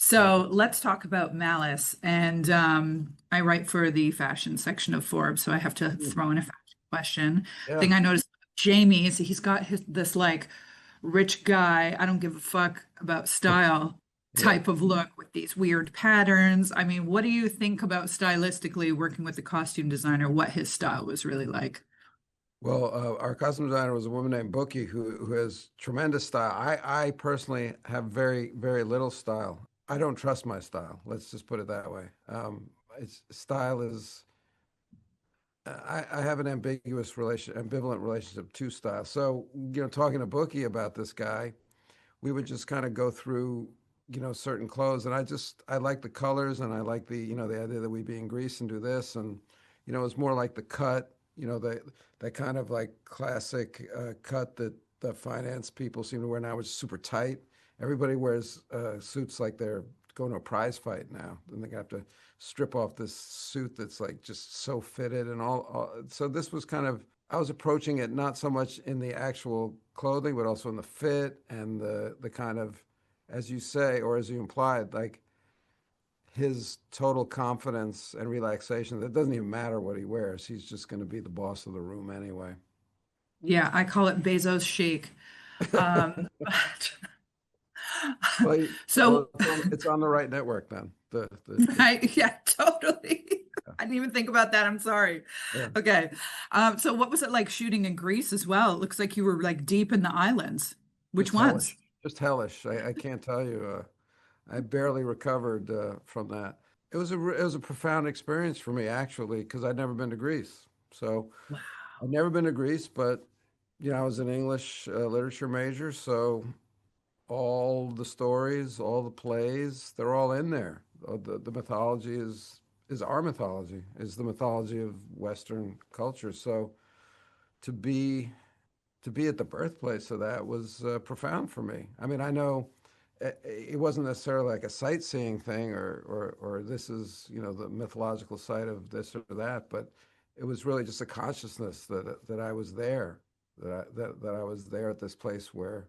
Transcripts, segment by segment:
So let's talk about Malice. And I write for the fashion section of Forbes, so I have to Mm, throw in a fashion question. yeah, Thing I noticed about Jamie is he's got this like rich guy, I don't give a fuck about style yeah. type of look with these weird patterns. I mean, what do you think about stylistically working with the costume designer, what his style was really like? Well, our costume designer was a woman named Bookie who has tremendous style. I personally have very little style. I don't trust my style. Let's just put it that way. Style is. I have an ambivalent relationship to style. So, talking to Bookie about this guy, we would just kind of go through, certain clothes, and I like the colors, and I like the idea that we be in Greece and do this, and it's more like the cut, that kind of like classic cut that the finance people seem to wear now, which is super tight. Everybody wears suits like they're going to a prize fight now, and they have to strip off this suit that's like just so fitted and all. So this was kind of, I was approaching it not so much in the actual clothing, but also in the fit and the kind of, as you say, or as you implied, like his total confidence and relaxation. That doesn't even matter what he wears. He's just going to be the boss of the room anyway. Yeah, I call it Bezos chic. Um, Well, so it's on the right network then. right, yeah, totally. I didn't even think about that. I'm sorry. Yeah. Okay. So what was it like shooting in Greece as well? It looks like you were like deep in the islands. Which Just ones? hellish, just hellish. I can't tell you. I barely recovered from that. It was a profound experience for me actually, because I'd never been to Greece. So Wow. I'd never been to Greece, but I was an English literature major, so all the stories, all the plays, they're all in there. The mythology is our mythology, is the mythology of Western culture. So to be to be at the birthplace of that was profound for me. I mean, I know it wasn't necessarily like a sightseeing thing or this is, the mythological site of this or that, but it was really just a consciousness that I was there, that I was there at this place where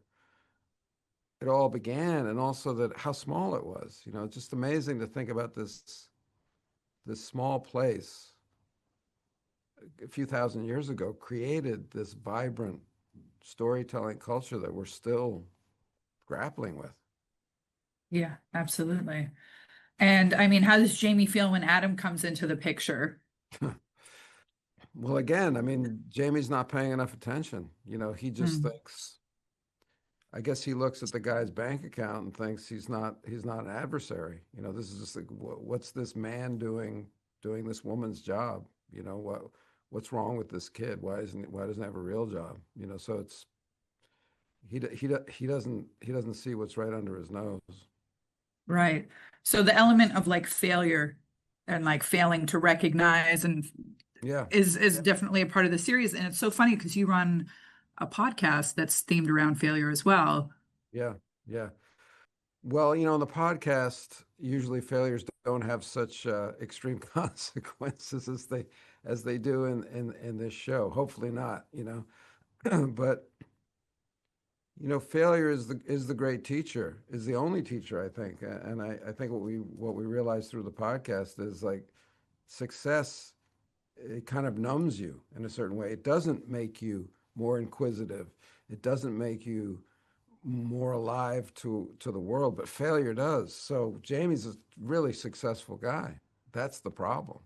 it all began, and also that how small it was. It's just amazing to think about this small place a few thousand years ago created this vibrant storytelling culture that we're still grappling with. Yeah, absolutely. And I mean, how does Jamie feel when Adam comes into the picture? Well, again, I mean, Jamie's not paying enough attention. He just Hmm. thinks, I guess he looks at the guy's bank account and thinks he's not an adversary. This is just like, what's this man doing this woman's job? What's wrong with this kid? Why doesn't he have a real job? So it's he doesn't see what's right under his nose. Right. So the element of like failure and like failing to recognize and Yeah, is definitely a part of the series. And it's so funny because you run a podcast that's themed around failure as well. yeah, yeah. Well, in the podcast, usually failures don't have such extreme consequences as they do in this show. Hopefully not, but failure is the great teacher, is the only teacher, I think. And I think what we realize through the podcast is like success, it kind of numbs you in a certain way. It doesn't make you more inquisitive. It doesn't make you more alive to the world, but failure does. So Jamie's a really successful guy. That's the problem.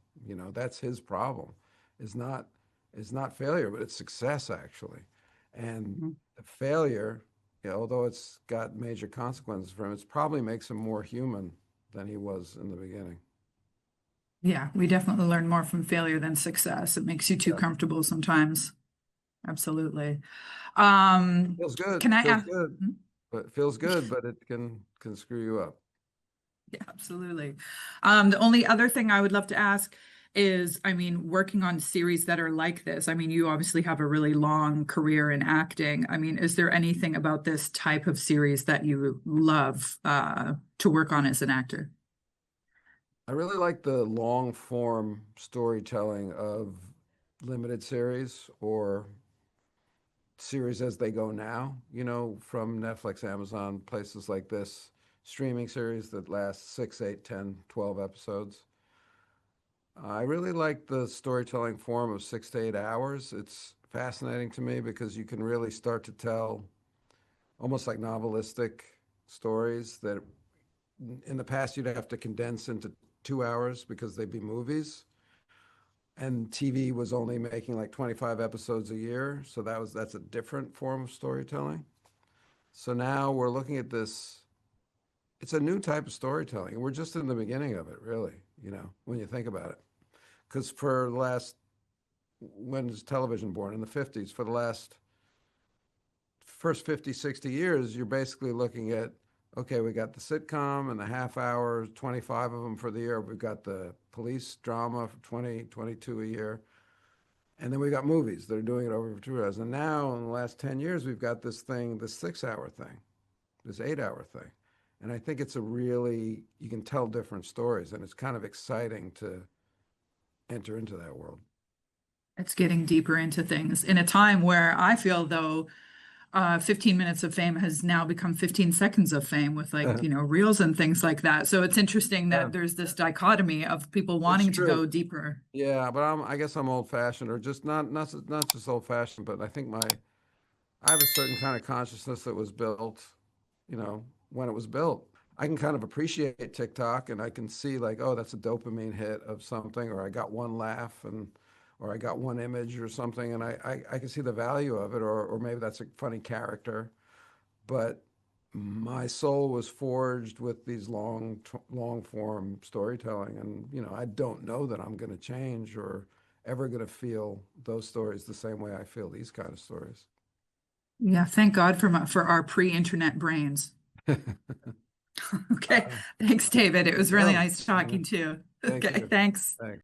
That's his problem. Is not failure, but it's success actually. And Mhm. the failure, although it's got major consequences for him, it probably makes him more human than he was in the beginning. Yeah, we definitely learn more from failure than success. It makes you too Yeah. comfortable sometimes. Absolutely. Um, Feels good. can I Feels ask? good. Hmm? But it feels good, but it can screw you up. Yeah, absolutely. The only other thing I would love to ask is, I mean, working on series that are like this, I mean, you obviously have a really long career in acting. I mean, is there anything about this type of series that you love to work on as an actor? I really like the long form storytelling of limited series or series as they go now, from Netflix, Amazon, places like this, streaming series that last 6, 8, 10, 12 episodes. I really like the storytelling form of 6 to 8 hours. It's fascinating to me because you can really start to tell almost like novelistic stories that in the past you'd have to condense into 2 hours because they'd be movies. And TV was only making like 25 episodes a year. So that's a different form of storytelling. So now we're looking at this, it's a new type of storytelling. And we're just in the beginning of it, really, when you think about it. Because for the last, when was television born? In the 50s, for the first 50, 60 years, you're basically looking at, okay, we got the sitcom and the half hour, 25 of them for the year. We've got the police drama for 20, 22 a year. And then we got movies that are doing it over for 2 hours. And now in the last 10 years, we've got this thing, this 6-hour thing, this 8-hour thing. And I think it's you can tell different stories, and it's kind of exciting to enter into that world. It's getting deeper into things in a time where I feel, though, 15 minutes of fame has now become 15 seconds of fame with reels and things like that. So it's interesting that there's this dichotomy of people wanting to go deeper. Yeah, but I guess I'm old fashioned, or just not just old fashioned, but I think I have a certain kind of consciousness that was built, when it was built. I can kind of appreciate TikTok, and I can see like, oh, that's a dopamine hit of something, or I got one laugh or I got one image or something, and I can see the value of it, or maybe that's a funny character. But my soul was forged with these long form storytelling, and I don't know that I'm going to change or ever going to feel those stories the same way I feel these kind of stories. Yeah, thank God for our pre-internet brains. Okay, thanks, David. It was really nice talking to you. Okay, thanks.